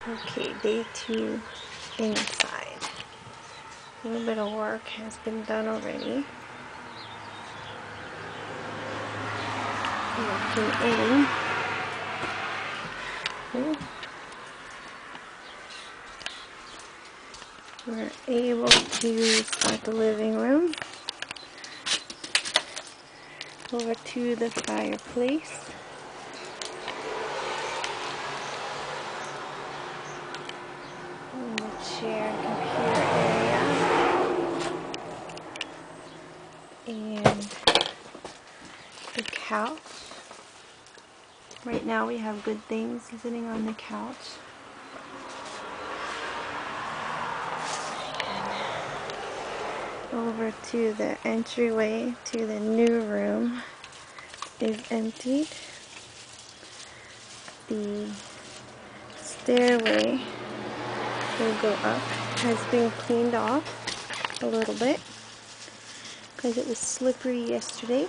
Okay, day 2 inside. A little bit of work has been done already. Walking in. We're able to start the living room. Over to the fireplace. And the chair and computer area. And the couch. Right now we have Good Things sitting on the couch. Over to the entryway to the new room is emptied. The stairway will go up has been cleaned off a little bit because it was slippery yesterday.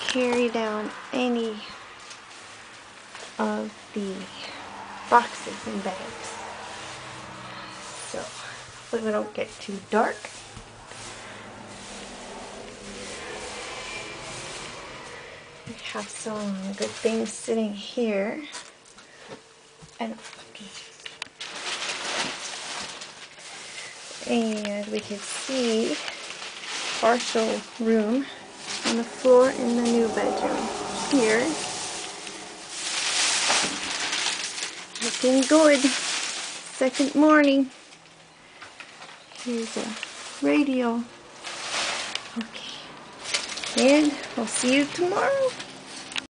Carry down any of the boxes and bags, so hopefully we don't get too dark. We have some Good Things sitting here, and we can see partial room on the floor in the new bedroom here. Looking good. Second morning. Here's a radio. Okay. And we'll see you tomorrow.